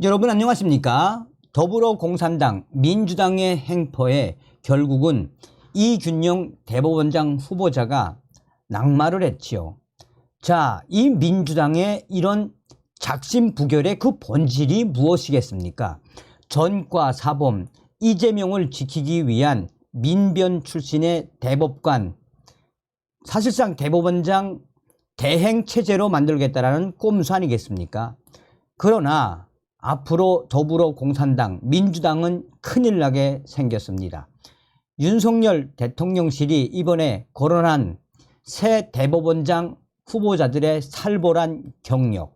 여러분 안녕하십니까? 더불어공산당 민주당의 행포에 결국은 이균용 대법원장 후보자가 낙마를 했지요. 자, 이 민주당의 이런 작심부결의 그 본질이 무엇이겠습니까? 전과 사범 이재명을 지키기 위한 민변 출신의 대법관, 사실상 대법원장 대행체제로 만들겠다라는 꼼수 아니겠습니까? 그러나 앞으로 더불어공산당, 민주당은 큰일 나게 생겼습니다. 윤석열 대통령실이 이번에 거론한 새 대법원장 후보자들의 살벌한 경력,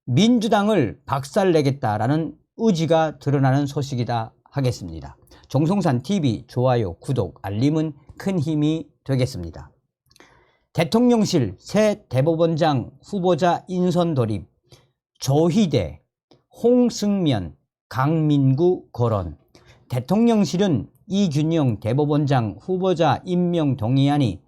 민주당을 박살내겠다라는 의지가 드러나는 소식이다 하겠습니다. 정성산TV 좋아요, 구독, 알림은 큰 힘이 되겠습니다. 대통령실 새 대법원장 후보자 인선 돌입, 조희대, 홍승면, 강민구 거론. 대통령실은 이균용 대법원장 후보자 임명 동의안이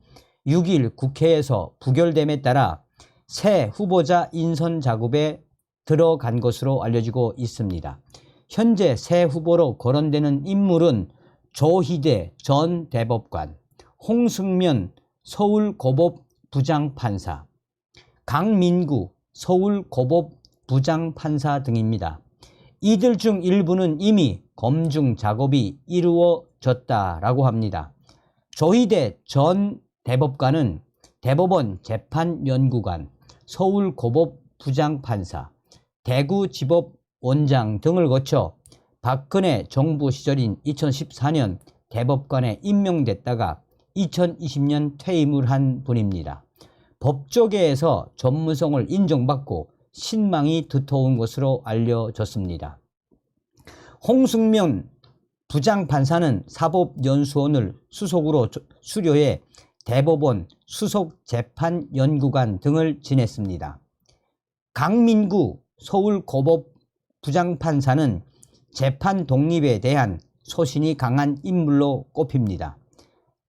6일 국회에서 부결됨에 따라 새 후보자 인선 작업에 들어간 것으로 알려지고 있습니다. 현재 새 후보로 거론되는 인물은 조희대 전 대법관, 홍승면 서울고법 부장판사, 강민구 서울고법 부장판사 등입니다. 이들 중 일부는 이미 검증 작업이 이루어졌다라고 합니다. 조희대 전 대법관은 대법원 재판연구관, 서울고법 부장판사, 대구지법 원장 등을 거쳐 박근혜 정부 시절인 2014년 대법관에 임명됐다가 2020년 퇴임을 한 분입니다. 법조계에서 전문성을 인정받고 신망이 두터운 것으로 알려졌습니다. 홍승면 부장판사는 사법연수원을 수석으로 수료해 대법원 수석재판연구관 등을 지냈습니다. 강민구 서울고법 부장판사는 재판 독립에 대한 소신이 강한 인물로 꼽힙니다.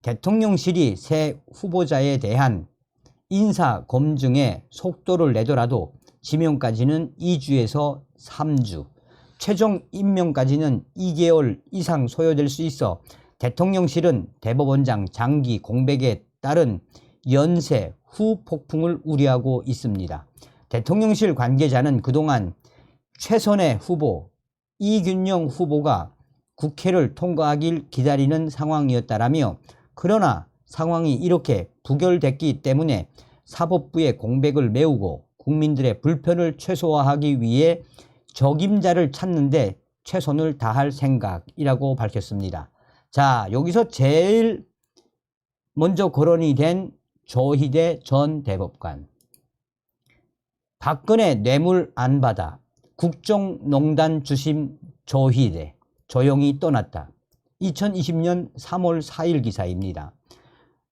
대통령실이 새 후보자에 대한 인사 검증에 속도를 내더라도 지명까지는 2주에서 3주, 최종 임명까지는 2개월 이상 소요될 수 있어 대통령실은 대법원장 장기 공백에 따른 연쇄 후폭풍을 우려하고 있습니다. 대통령실 관계자는 그동안 최선의 후보 이균용 후보가 국회를 통과하길 기다리는 상황이었다라며, 그러나 상황이 이렇게 부결됐기 때문에 사법부의 공백을 메우고 국민들의 불편을 최소화하기 위해 적임자를 찾는데 최선을 다할 생각이라고 밝혔습니다. 자, 여기서 제일 먼저 거론이 된 조희대 전 대법관. 박근혜 뇌물 안 받아 국정농단 주심 조희대 조용히 떠났다. 2020년 3월 4일 기사입니다.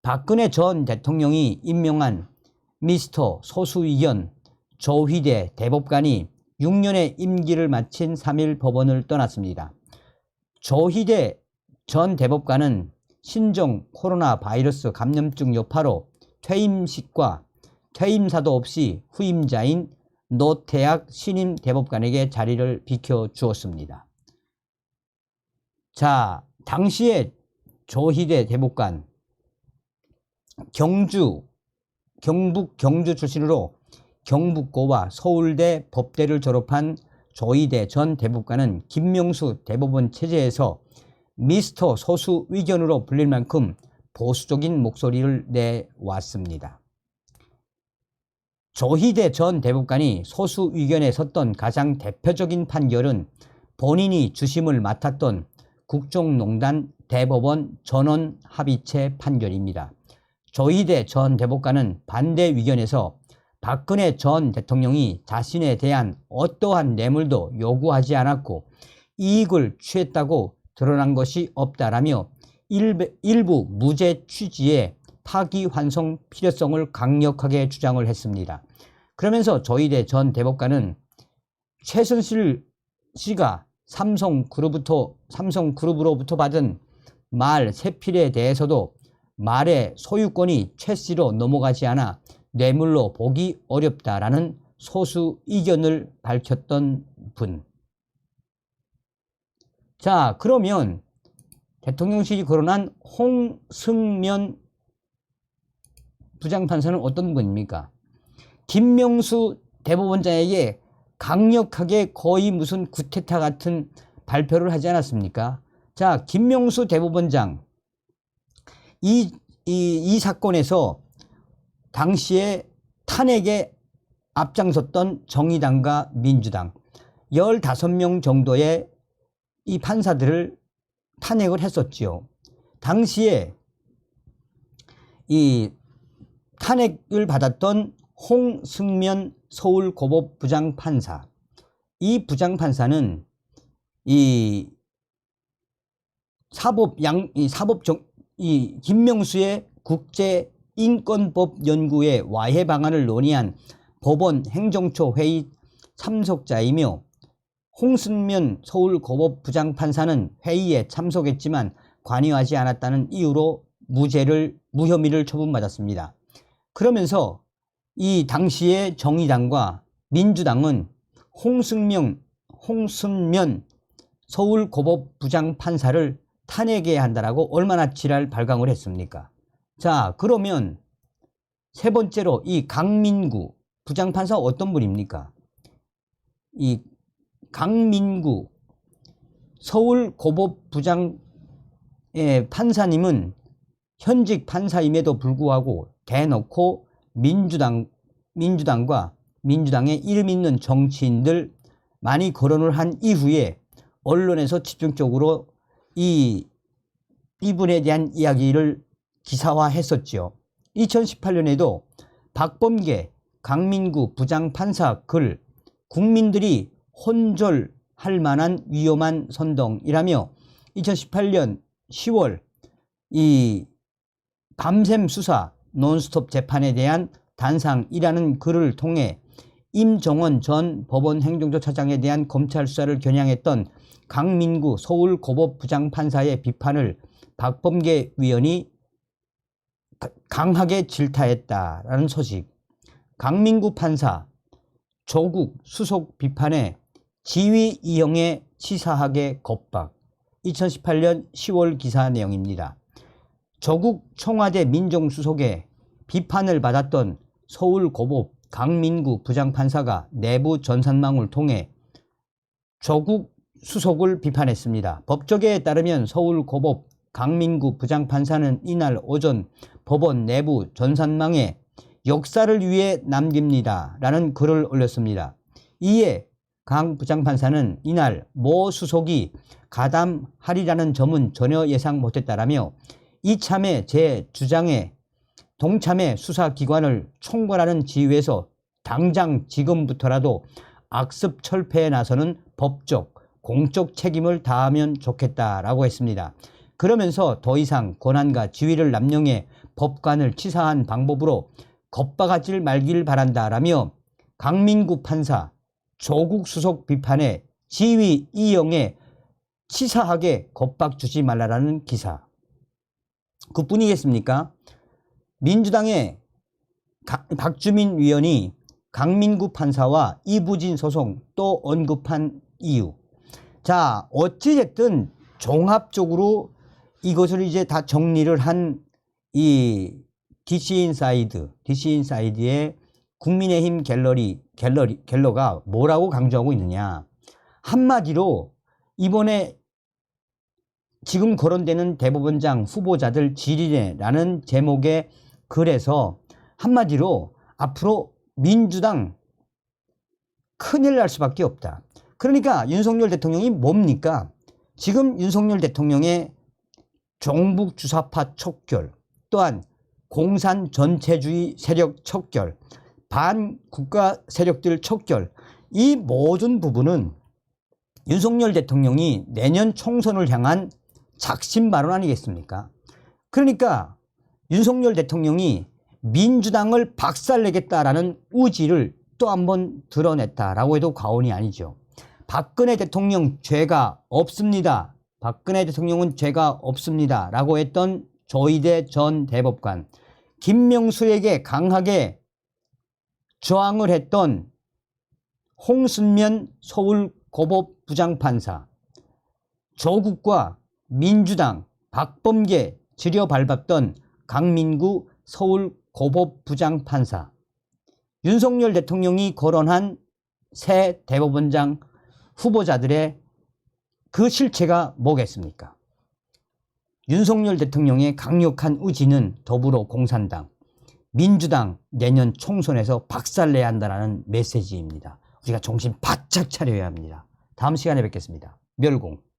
박근혜 전 대통령이 임명한 미스터 소수의견 조희대 대법관이 6년의 임기를 마친 3일 법원을 떠났습니다. 조희대 전 대법관은 신종 코로나 바이러스 감염증 여파로 퇴임식과 퇴임사도 없이 후임자인 노태악 신임 대법관에게 자리를 비켜주었습니다. 자, 당시에 조희대 대법관 경북 경주 출신으로 경북고와 서울대 법대를 졸업한 조희대 전 대법관은 김명수 대법원 체제에서 미스터 소수 의견으로 불릴 만큼 보수적인 목소리를 내왔습니다. 조희대 전 대법관이 소수 의견에 섰던 가장 대표적인 판결은 본인이 주심을 맡았던 국정농단 대법원 전원 합의체 판결입니다. 조희대 전 대법관은 반대 의견에서 박근혜 전 대통령이 자신에 대한 어떠한 뇌물도 요구하지 않았고 이익을 취했다고 드러난 것이 없다라며 일부 무죄 취지의 파기환송 필요성을 강력하게 주장을 했습니다. 그러면서 조희대 전 대법관은 최순실 씨가 삼성그룹으로부터 받은 말 3필에 대해서도 말의 소유권이 최 씨로 넘어가지 않아 뇌물로 보기 어렵다라는 소수 의견을 밝혔던 분. 자, 그러면 대통령실이 거론한 홍승면 부장판사는 어떤 분입니까? 김명수 대법원장에게 강력하게 거의 무슨 구테타 같은 발표를 하지 않았습니까? 자, 김명수 대법원장 이 사건에서 당시에 탄핵에 앞장섰던 정의당과 민주당 15명 정도의 이 판사들을 탄핵을 했었지요. 당시에 이 탄핵을 받았던 홍승면 서울고법 부장판사, 이 부장판사는 김명수의 국제인권법 연구의 와해 방안을 논의한 법원 행정처 회의 참석자이며 홍승면 서울고법 부장판사는 회의에 참석했지만 관여하지 않았다는 이유로 무혐의를 처분받았습니다. 그러면서 이 당시의 정의당과 민주당은 홍승면 서울고법 부장판사를 탄핵해야 한다라고 얼마나 지랄 발광을 했습니까? 자, 그러면 세 번째로 이 강민구 부장판사 어떤 분입니까? 이 강민구 서울고법부장의 판사님은 현직 판사임에도 불구하고 대놓고 민주당과 민주당의 이름 있는 정치인들 많이 거론을 한 이후에 언론에서 집중적으로 이분에 대한 이야기를 기사화했었죠. 2018년에도 박범계 강민구 부장판사 글 국민들이 혼절할 만한 위험한 선동이라며 2018년 10월 이 밤샘 수사 논스톱 재판에 대한 단상이라는 글을 통해 임정원 전 법원 행정처 차장에 대한 검찰 수사를 겨냥했던 강민구 서울고법 부장판사의 비판을 박범계 위원이 강하게 질타했다라는 소식. 강민구 판사 조국 수석 비판에 지위 이용에 치사하게 겁박. 2018년 10월 기사 내용입니다. 조국 청와대 민정수석의 비판을 받았던 서울고법 강민구 부장판사가 내부 전산망을 통해 조국 수석을 비판했습니다. 법조계에 따르면 서울고법 강민구 부장판사는 이날 오전 법원 내부 전산망에 역사를 위해 남깁니다 라는 글을 올렸습니다. 이에 강 부장판사는 이날 모 수석이 가담하리라는 점은 전혀 예상 못했다라며 이참에 제 주장에 동참해 수사기관을 총괄하는 지위에서 당장 지금부터라도 악습 철폐에 나서는 법적, 공적 책임을 다하면 좋겠다라고 했습니다. 그러면서 더 이상 권한과 지위를 남용해 법관을 치사한 방법으로 겁박하지 말길 바란다라며 강민구 판사 조국 수석 비판에 지위 이용에 치사하게 겁박 주지 말라라는 기사. 그뿐이겠습니까? 민주당의 박주민 위원이 강민구 판사와 이부진 소송 또 언급한 이유. 자, 어찌됐든 종합적으로 이것을 이제 다 정리를 한 이 DC인사이드의 국민의힘 갤러가 뭐라고 강조하고 있느냐. 한마디로 이번에 지금 거론되는 대법원장 후보자들 질의라는 제목의 글에서 한마디로 앞으로 민주당 큰일 날 수밖에 없다. 그러니까 윤석열 대통령이 뭡니까? 지금 윤석열 대통령의 종북 주사파 척결, 또한 공산 전체주의 세력 척결, 반국가 세력들 척결, 이 모든 부분은 윤석열 대통령이 내년 총선을 향한 작심 발언 아니겠습니까? 그러니까 윤석열 대통령이 민주당을 박살내겠다라는 의지를 또 한번 드러냈다라고 해도 과언이 아니죠. 박근혜 대통령 죄가 없습니다. 박근혜 대통령은 죄가 없습니다. 라고 했던 조희대 전 대법관, 김명수에게 강하게 저항을 했던 홍승면 서울고법 부장판사, 조국과 민주당 박범계 지려밟았던 강민구 서울 고법 부장판사, 윤석열 대통령이 거론한 새 대법원장 후보자들의 그 실체가 뭐겠습니까? 윤석열 대통령의 강력한 의지는 더불어공산당, 민주당 내년 총선에서 박살내야 한다는 메시지입니다. 우리가 정신 바짝 차려야 합니다. 다음 시간에 뵙겠습니다. 멸공.